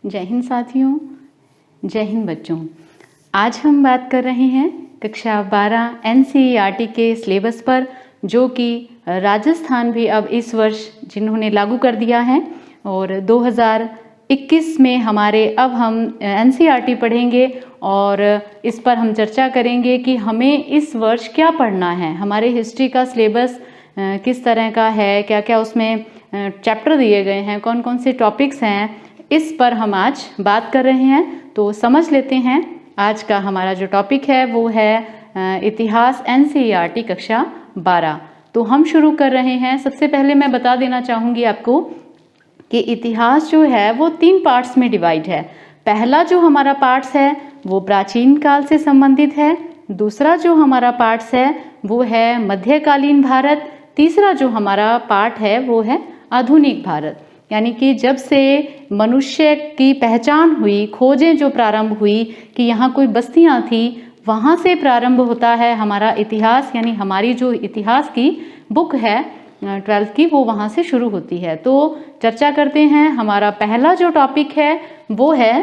जय हिंद साथियों, जय हिंद बच्चों। आज हम बात कर रहे हैं कक्षा 12 NCERT के सिलेबस पर, जो कि राजस्थान भी अब इस वर्ष जिन्होंने लागू कर दिया है और 2021 में हमारे अब हम NCERT पढ़ेंगे और इस पर हम चर्चा करेंगे कि हमें इस वर्ष क्या पढ़ना है, हमारे हिस्ट्री का सिलेबस किस तरह का है, क्या क्या उसमें चैप्टर दिए गए हैं, कौन कौन से टॉपिक्स हैं, इस पर हम आज बात कर रहे हैं। तो समझ लेते हैं। आज का हमारा जो टॉपिक है वो है इतिहास NCERT कक्षा 12। तो हम शुरू कर रहे हैं। सबसे पहले मैं बता देना चाहूँगी आपको कि इतिहास जो है वो 3 पार्ट्स में डिवाइड है। पहला जो हमारा पार्ट्स है वो प्राचीन काल से संबंधित है, दूसरा जो हमारा पार्ट्स है वो है मध्यकालीन भारत, तीसरा जो हमारा पार्ट है वो है आधुनिक भारत, यानी कि जब से मनुष्य की पहचान हुई, खोजें जो प्रारंभ हुई कि यहाँ कोई बस्तियाँ थी, वहाँ से प्रारंभ होता है हमारा इतिहास। यानी हमारी जो इतिहास की बुक है 12th की, वो वहाँ से शुरू होती है। तो चर्चा करते हैं। हमारा पहला जो टॉपिक है वो है,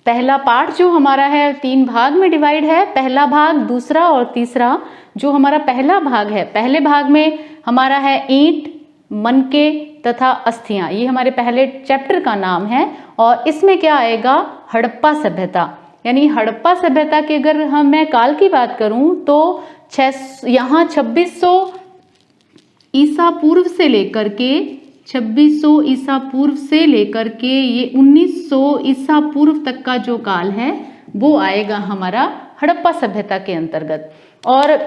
पहला पार्ट जो हमारा है 3 भाग में डिवाइड है। पहला भाग, दूसरा और तीसरा। जो हमारा पहला भाग है, पहले भाग में हमारा है ईंट, मनके तथा अस्थियां। ये हमारे पहले चैप्टर का नाम है और इसमें क्या आएगा, हड़प्पा सभ्यता। यानी हड़प्पा सभ्यता की अगर मैं काल की बात करूं तो यहाँ 2600 ईसा पूर्व से लेकर के 2600 ईसा पूर्व से लेकर के ये 1900 ईसा पूर्व तक का जो काल है वो आएगा हमारा हड़प्पा सभ्यता के अंतर्गत। और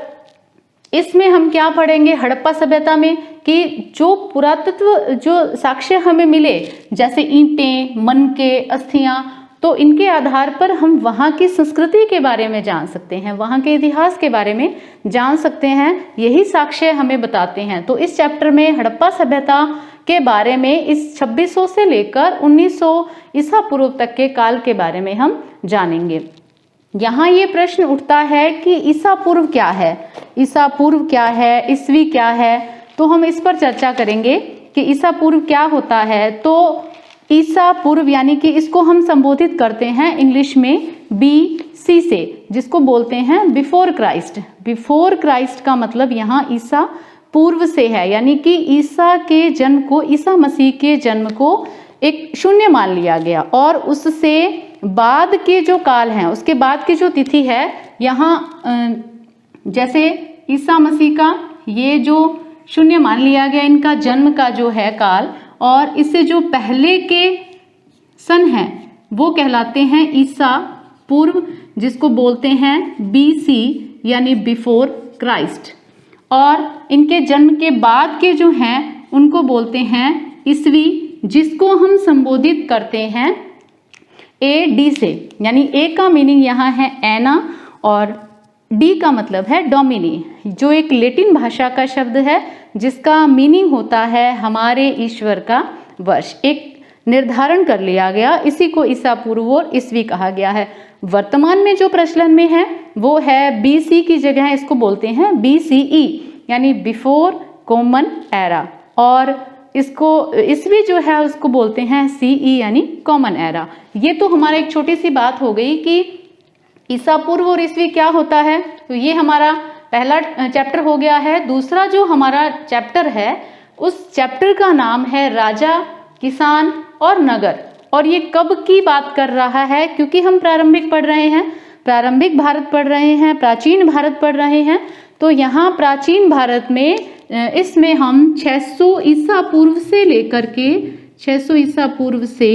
इसमें हम क्या पढ़ेंगे हड़प्पा सभ्यता में कि जो पुरातत्व जो साक्ष्य हमें मिले, जैसे ईंटें, मनके, अस्थियां, तो इनके आधार पर हम वहाँ की संस्कृति के बारे में जान सकते हैं, वहाँ के इतिहास के बारे में जान सकते हैं। यही साक्ष्य हमें बताते हैं। तो इस चैप्टर में हड़प्पा सभ्यता के बारे में इस 2600 से लेकर 1900 ईसा पूर्व तक के काल के बारे में हम जानेंगे। यहाँ ये प्रश्न उठता है कि ईसा पूर्व क्या है, ईसा पूर्व क्या है, ईस्वी क्या है। तो हम इस पर चर्चा करेंगे कि ईसा पूर्व क्या होता है। तो ईसा पूर्व यानी कि इसको हम संबोधित करते हैं इंग्लिश में BC से, जिसको बोलते हैं बिफोर क्राइस्ट। बिफोर क्राइस्ट का मतलब यहाँ ईसा पूर्व से है, यानी कि ईसा के जन्म को, ईसा मसीह के जन्म को एक शून्य मान लिया गया और उससे बाद के जो काल हैं, उसके बाद की जो तिथि है, यहाँ जैसे ईसा मसीह का ये जो शून्य मान लिया गया, इनका जन्म का जो है काल, और इससे जो पहले के सन हैं वो कहलाते हैं ईसा पूर्व, जिसको बोलते हैं BC यानी बिफोर क्राइस्ट। और इनके जन्म के बाद के जो हैं उनको बोलते हैं ईस्वी, जिसको हम संबोधित करते हैं AD से। यानी A का मीनिंग यहाँ है एना और D का मतलब है डोमिनी, जो एक लैटिन भाषा का शब्द है जिसका मीनिंग होता है हमारे ईश्वर का वर्ष। एक निर्धारण कर लिया गया, इसी को ईसा पूर्व और ईस्वी कहा गया है। वर्तमान में जो प्रचलन में है वो है BC की जगह इसको बोलते हैं BCE यानी बिफोर कॉमन एरा, और इसको ईस्वी जो है उसको बोलते हैं CE यानी कॉमन एरा। ये तो हमारा एक छोटी सी बात हो गई कि ईसा पूर्व और ईस्वी क्या होता है। तो ये हमारा पहला चैप्टर हो गया है। दूसरा जो हमारा चैप्टर है उस चैप्टर का नाम है राजा, किसान और नगर। और ये कब की बात कर रहा है, क्योंकि हम प्रारंभिक पढ़ रहे हैं, प्रारंभिक भारत पढ़ रहे हैं, प्राचीन भारत पढ़ रहे हैं। तो यहाँ प्राचीन भारत में इसमें हम 600 ईसा पूर्व से लेकर के 600 ईसा पूर्व से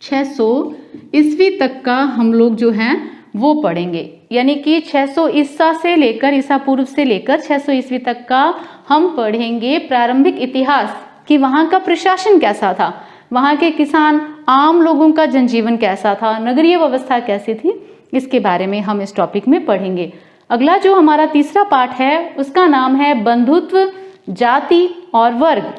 600 ईस्वी तक का हम लोग जो हैं वो पढ़ेंगे। यानी कि 600 ईसा से लेकर, ईसा पूर्व से लेकर 600 ईस्वी तक का हम पढ़ेंगे प्रारंभिक इतिहास कि वहाँ का प्रशासन कैसा था, वहाँ के किसान, आम लोगों का जनजीवन कैसा था, नगरीय व्यवस्था कैसी थी, इसके बारे में हम इस टॉपिक में पढ़ेंगे। अगला जो हमारा तीसरा पार्ट है उसका नाम है बंधुत्व, जाति और वर्ग।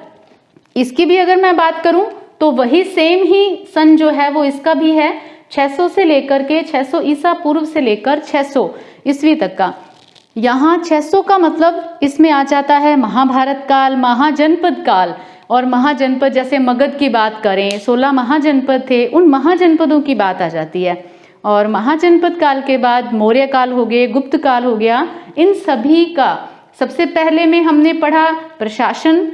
इसकी भी अगर मैं बात करूं तो वही सेम ही सन जो है वो इसका भी है, 600 से लेकर के 600 ईसा पूर्व से लेकर 600 ईस्वी तक का। यहाँ 600 का मतलब इसमें आ जाता है महाभारत काल, महाजनपद काल, और महाजनपद जैसे मगध की बात करें, 16 महाजनपद थे, उन महाजनपदों की बात आ जाती है। और महाजनपद काल के बाद मौर्य काल हो गए, गुप्त काल हो गया, इन सभी का सबसे पहले में हमने पढ़ा प्रशासन,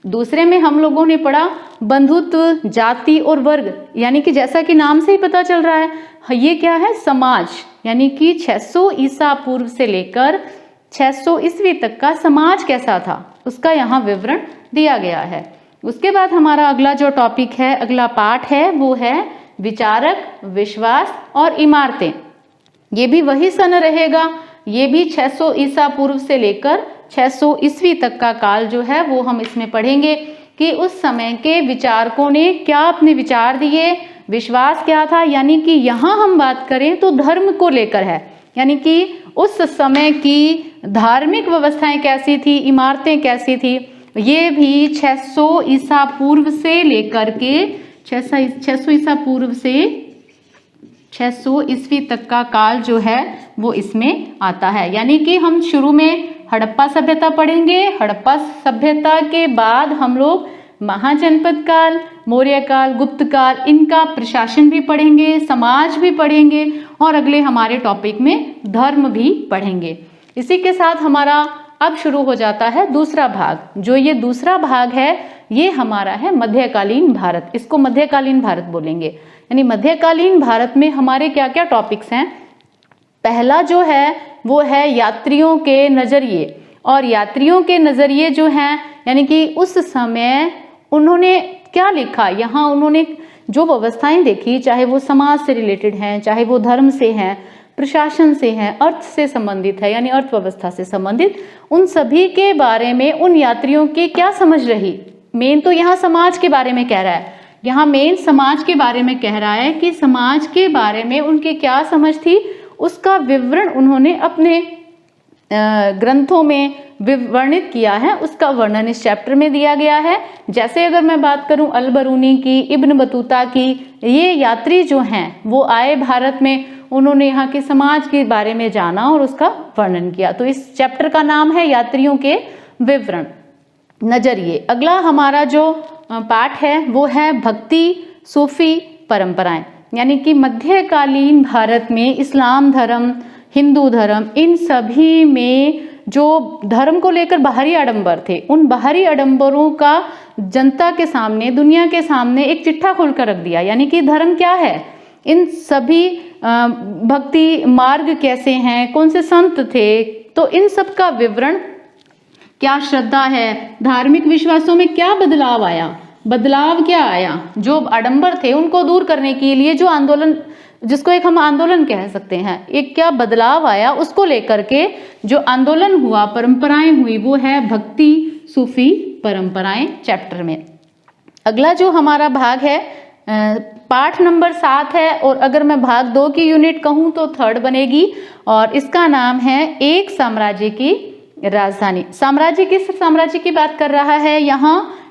दूसरे में हम लोगों ने पढ़ा बंधुत्व, जाति और वर्ग, यानी कि जैसा कि नाम से ही पता चल रहा है ये क्या है, समाज, यानी कि 600 ईसा पूर्व से लेकर 600 ईस्वी तक का समाज कैसा था उसका यहाँ विवरण दिया गया है। उसके बाद हमारा अगला जो टॉपिक है, अगला पाठ है, वो है विचारक, विश्वास और इमारतें। ये भी वही सन रहेगा, ये भी 600 ईसा पूर्व से लेकर 600 ईस्वी तक का काल जो है वो हम इसमें पढ़ेंगे कि उस समय के विचारकों ने क्या अपने विचार दिए, विश्वास क्या था, यानी कि यहाँ हम बात करें तो धर्म को लेकर है, यानी कि उस समय की धार्मिक व्यवस्थाएं कैसी थी, इमारतें कैसी थी, ये भी 600 ईसा पूर्व से लेकर के 600 ईसा पूर्व से 600 ईस्वी तक का काल जो है वो इसमें आता है। यानी कि हम शुरू में हड़प्पा सभ्यता पढ़ेंगे, हड़प्पा सभ्यता के बाद हम लोग महाजनपद काल, मौर्य काल, गुप्त काल, इनका प्रशासन भी पढ़ेंगे, समाज भी पढ़ेंगे और अगले हमारे टॉपिक में धर्म भी पढ़ेंगे। इसी के साथ हमारा अब शुरू हो जाता है दूसरा भाग। जो ये दूसरा भाग है ये हमारा है मध्यकालीन भारत, इसको मध्यकालीन भारत बोलेंगे। यानी मध्यकालीन भारत में हमारे क्या क्या टॉपिक्स हैं। पहला जो है वो है यात्रियों के नजरिए, और यात्रियों के नजरिए जो हैं यानी कि उस समय उन्होंने क्या लिखा, यहाँ उन्होंने जो व्यवस्थाएं देखी, चाहे वो समाज से रिलेटेड हैं, चाहे वो धर्म से हैं, प्रशासन से हैं, अर्थ से संबंधित है यानी अर्थव्यवस्था से संबंधित, उन सभी के बारे में उन यात्रियों की क्या समझ रही। मेन तो यहाँ समाज के बारे में कह रहा है, यहाँ मेन समाज के बारे में कह रहा है कि समाज के बारे में उनकी क्या समझ थी, उसका विवरण उन्होंने अपने ग्रंथों में वर्णित किया है। उसका वर्णन इस चैप्टर में दिया गया है। जैसे अगर मैं बात करूं अल बरूनी की, इब्न बतूता की, ये यात्री जो हैं वो आए भारत में, उन्होंने यहाँ के समाज के बारे में जाना और उसका वर्णन किया। तो इस चैप्टर का नाम है यात्रियों के विवरण नजरिए। अगला हमारा जो पाठ है वो है भक्ति, सूफी परंपराएं, यानी कि मध्यकालीन भारत में इस्लाम धर्म, हिंदू धर्म, इन सभी में जो धर्म को लेकर बाहरी आडंबर थे, उन बाहरी आडंबरों का जनता के सामने, दुनिया के सामने एक चिट्ठा खोलकर रख दिया। यानी कि धर्म क्या है, इन सभी भक्ति मार्ग कैसे हैं, कौन से संत थे, तो इन सब का विवरण, क्या श्रद्धा है, धार्मिक विश्वासों में क्या बदलाव आया, बदलाव क्या आया, जो आडंबर थे उनको दूर करने के लिए जो आंदोलन, जिसको एक हम आंदोलन कह सकते हैं, एक क्या बदलाव आया, उसको लेकर के जो आंदोलन हुआ, परंपराएं हुई, वो है भक्ति सूफी परंपराएं चैप्टर में। अगला जो हमारा भाग है पाठ नंबर 7 है, और अगर मैं भाग 2 की यूनिट कहूँ तो 3rd बनेगी, और इसका नाम है एक साम्राज्य की राजधानी। साम्राज्य किस साम्राज्य की बात कर रहा है,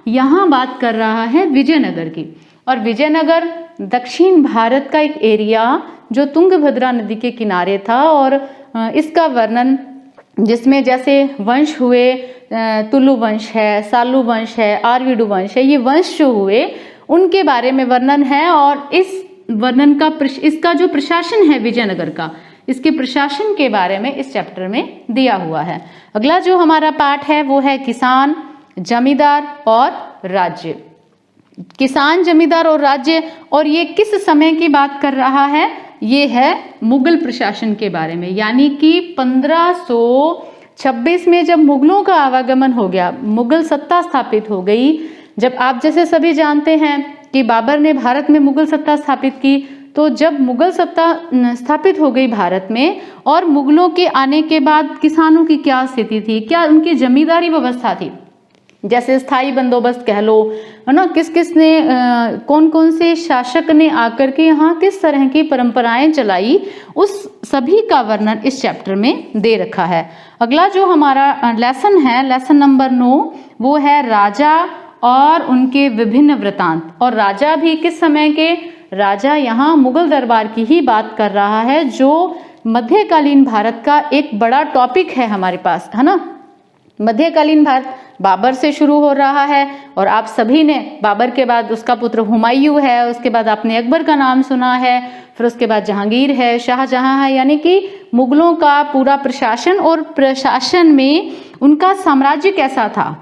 यहाँ बात कर रहा है विजयनगर की। और विजयनगर दक्षिण भारत का एक एरिया जो तुंगभद्रा नदी के किनारे था, और इसका वर्णन जिसमें जैसे वंश हुए, तुलु वंश है, सालू वंश है, आर्विडु वंश है, ये वंश जो हुए उनके बारे में वर्णन है। और इस वर्णन का इसका जो प्रशासन है विजयनगर का, इसके प्रशासन के बारे में इस चैप्टर में दिया हुआ है। अगला जो हमारा पाठ है वो है किसान, जमींदार और राज्य। किसान, जमींदार और राज्य, और ये किस समय की बात कर रहा है, ये है मुगल प्रशासन के बारे में। यानी कि 1526 में जब मुगलों का आवागमन हो गया, मुगल सत्ता स्थापित हो गई, जब आप जैसे सभी जानते हैं कि बाबर ने भारत में मुगल सत्ता स्थापित की, तो जब मुगल सत्ता स्थापित हो गई भारत में, और मुगलों के आने के बाद किसानों की क्या स्थिति थी, क्या उनकी जमींदारी व्यवस्था थी, जैसे स्थायी बंदोबस्त कह लो, है ना, किस किस ने कौन कौन से शासक ने आकर के यहाँ किस तरह की परंपराएं चलाई, उस सभी का वर्णन इस चैप्टर में दे रखा है। अगला जो हमारा लेसन है, लेसन नंबर 9, वो है राजा और उनके विभिन्न वृतांत। और राजा भी किस समय के, राजा यहाँ मुगल दरबार की ही बात कर रहा है, जो मध्यकालीन भारत का एक बड़ा टॉपिक है हमारे पास, है ना। मध्यकालीन भारत बाबर से शुरू हो रहा है और आप सभी ने बाबर के बाद उसका पुत्र हुमायूं है, उसके बाद आपने अकबर का नाम सुना है, फिर उसके बाद जहांगीर है, शाहजहां है, यानी कि मुगलों का पूरा प्रशासन और प्रशासन में उनका साम्राज्य कैसा था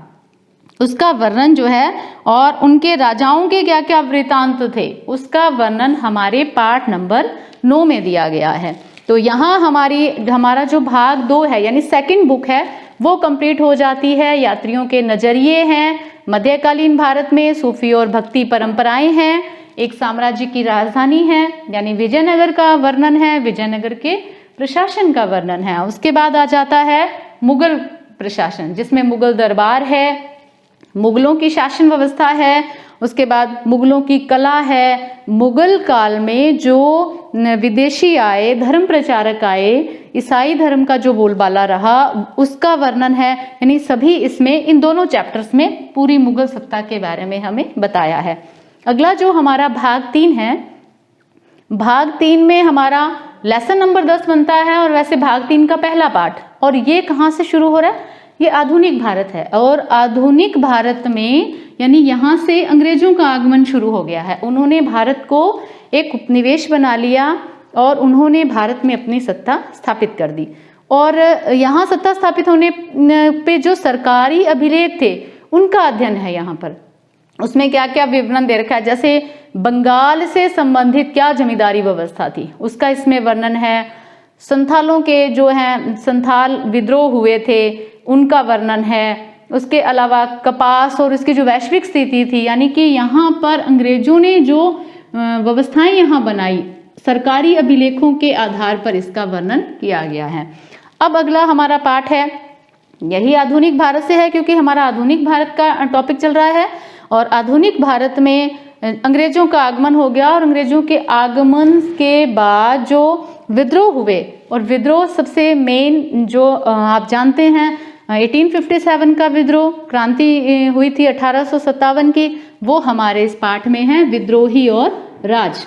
उसका वर्णन जो है और उनके राजाओं के क्या क्या वृत्तांत थे उसका वर्णन हमारे पाठ नंबर 9 में दिया गया है। तो यहाँ हमारा जो भाग 2 है यानी सेकंड बुक है वो कंप्लीट हो जाती है। यात्रियों के नजरिए हैं, मध्यकालीन भारत में सूफी और भक्ति परंपराएं हैं, एक साम्राज्य की राजधानी है यानी विजयनगर का वर्णन है, विजयनगर के प्रशासन का वर्णन है। उसके बाद आ जाता है मुगल प्रशासन जिसमें मुगल दरबार है, मुगलों की शासन व्यवस्था है, उसके बाद मुगलों की कला है, मुगल काल में जो विदेशी आए, धर्म प्रचारक आए, ईसाई धर्म का जो बोलबाला रहा उसका वर्णन है। यानी सभी इसमें इन दोनों चैप्टर्स में पूरी मुगल सत्ता के बारे में हमें बताया है। अगला जो हमारा भाग 3 है, भाग 3 में हमारा लेसन नंबर 10 बनता है और वैसे भाग 3 का पहला पाठ, और ये कहाँ से शुरू हो रहा है, ये आधुनिक भारत है। और आधुनिक भारत में यानी यहाँ से अंग्रेजों का आगमन शुरू हो गया है। उन्होंने भारत को एक उपनिवेश बना लिया और उन्होंने भारत में अपनी सत्ता स्थापित कर दी। और यहाँ सत्ता स्थापित होने पे जो सरकारी अभिलेख थे उनका अध्ययन है यहाँ पर। उसमें क्या क्या विवरण दे रखा है, जैसे बंगाल से संबंधित क्या जमींदारी व्यवस्था थी उसका इसमें वर्णन है, संथालों के जो हैं संथाल विद्रोह हुए थे उनका वर्णन है, उसके अलावा कपास और उसकी जो वैश्विक स्थिति थी यानी कि यहाँ पर अंग्रेजों ने जो व्यवस्थाएं यहाँ बनाई सरकारी अभिलेखों के आधार पर इसका वर्णन किया गया है। अब अगला हमारा पाठ है, यही आधुनिक भारत से है क्योंकि हमारा आधुनिक भारत का टॉपिक चल रहा है। और आधुनिक भारत में अंग्रेजों का आगमन हो गया और अंग्रेजों के आगमन के बाद जो विद्रोह हुए, और विद्रोह सबसे मेन जो आप जानते हैं 1857 का विद्रोह, क्रांति हुई थी 1857 की, वो हमारे इस पाठ में है, विद्रोही और राज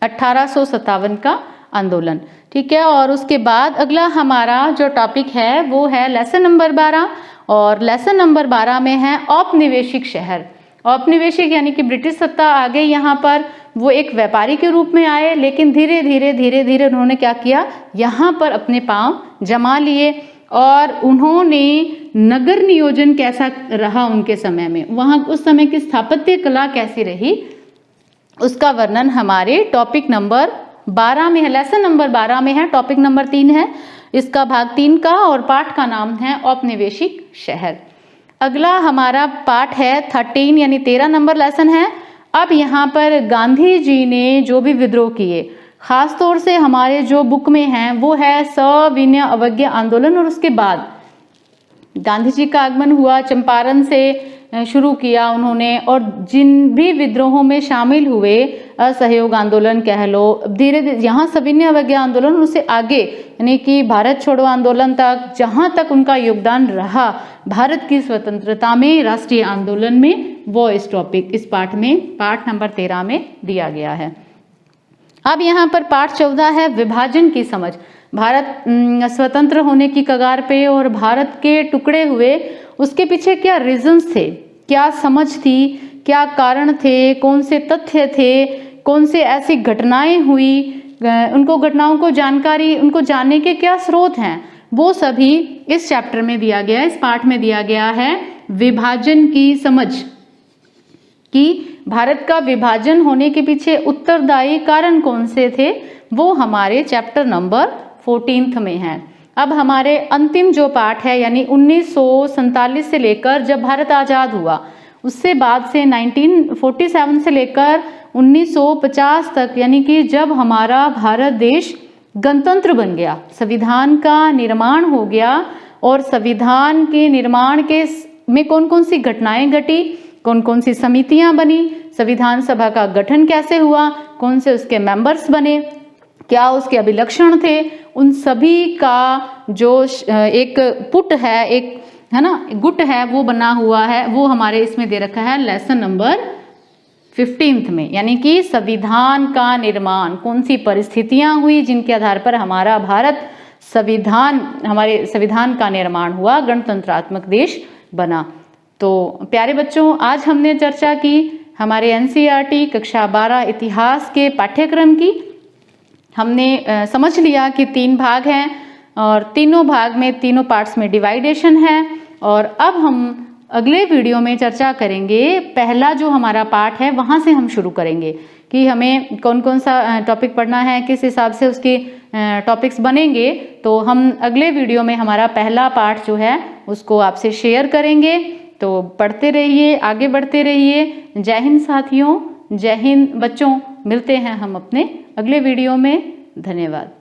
1857 का आंदोलन। ठीक है, और उसके बाद अगला हमारा जो टॉपिक है वो है लेसन नंबर 12, और लेसन नंबर 12 में है औपनिवेशिक शहर। औपनिवेशिक यानी कि ब्रिटिश सत्ता आ गई यहाँ पर, वो एक व्यापारी के रूप में आए, लेकिन धीरे धीरे उन्होंने क्या किया, यहाँ पर अपने पांव जमा लिए। और उन्होंने नगर नियोजन कैसा रहा उनके समय में, वहाँ उस समय की स्थापत्य कला कैसी रही, उसका वर्णन हमारे टॉपिक नंबर 12 में है, लेसन नंबर 12 में है। टॉपिक नंबर 3 है इसका, भाग 3 का, और पाठ का नाम है औपनिवेशिक शहर। अगला हमारा पाठ है 13 यानी 13 नंबर लेसन है। अब यहाँ पर गांधी जी ने जो भी विद्रोह किए, खास तौर से हमारे जो बुक में हैं वो है सविनय अवज्ञा आंदोलन, और उसके बाद गांधी जी का आगमन हुआ, चंपारण से शुरू किया उन्होंने, और जिन भी विद्रोहों में शामिल हुए, असहयोग आंदोलन कह लो, धीरे धीरे यहाँ सविनय अवज्ञा आंदोलन, उससे आगे यानी कि भारत छोड़ो आंदोलन तक, जहाँ तक उनका योगदान रहा भारत की स्वतंत्रता में, राष्ट्रीय आंदोलन में, वो इस टॉपिक इस पाठ में पाठ नंबर 13 में दिया गया है। अब यहाँ पर पाठ 14 है विभाजन की समझ। भारत स्वतंत्र होने की कगार पे और भारत के टुकड़े हुए, उसके पीछे क्या रीजंस थे, क्या समझ थी, क्या कारण थे, कौन से तथ्य थे, कौन से ऐसी घटनाएं हुई, उनको घटनाओं को जानकारी, उनको जानने के क्या स्रोत हैं, वो सभी इस चैप्टर में दिया गया है, इस पाठ में दिया गया है। विभाजन की समझ कि भारत का विभाजन होने के पीछे उत्तरदायी कारण कौन से थे, वो हमारे चैप्टर नंबर 14 में है। अब हमारे अंतिम जो पाठ है यानी 1947 से लेकर जब भारत आज़ाद हुआ, उससे बाद से 1947 से लेकर 1950 तक, यानी कि जब हमारा भारत देश गणतंत्र बन गया, संविधान का निर्माण हो गया, और संविधान के निर्माण के में कौन कौन सी घटनाएं घटी, कौन कौन सी समितियां बनी, संविधान सभा का गठन कैसे हुआ, कौन से उसके मेंबर्स बने, क्या उसके अभिलक्षण थे, उन सभी का जो एक पुट है, एक है ना गुट है, वो बना हुआ है, वो हमारे इसमें दे रखा है लेसन नंबर 15 में। यानी कि संविधान का निर्माण, कौन सी परिस्थितियां हुई जिनके आधार पर हमारा भारत संविधान, हमारे संविधान का निर्माण हुआ, गणतंत्रात्मक देश बना। तो प्यारे बच्चों, आज हमने चर्चा की हमारे एनसीईआरटी कक्षा 12 इतिहास के पाठ्यक्रम की। हमने समझ लिया कि 3 भाग हैं और तीनों भाग में, तीनों पार्ट्स में डिवाइडेशन है। और अब हम अगले वीडियो में चर्चा करेंगे, पहला जो हमारा पार्ट है वहाँ से हम शुरू करेंगे कि हमें कौन कौन सा टॉपिक पढ़ना है, किस हिसाब से उसके टॉपिक्स बनेंगे। तो हम अगले वीडियो में हमारा पहला पार्ट जो है उसको आपसे शेयर करेंगे। तो पढ़ते रहिए, आगे बढ़ते रहिए। जय हिंद साथियों, जय हिंद बच्चों। मिलते हैं हम अपने अगले वीडियो में। धन्यवाद।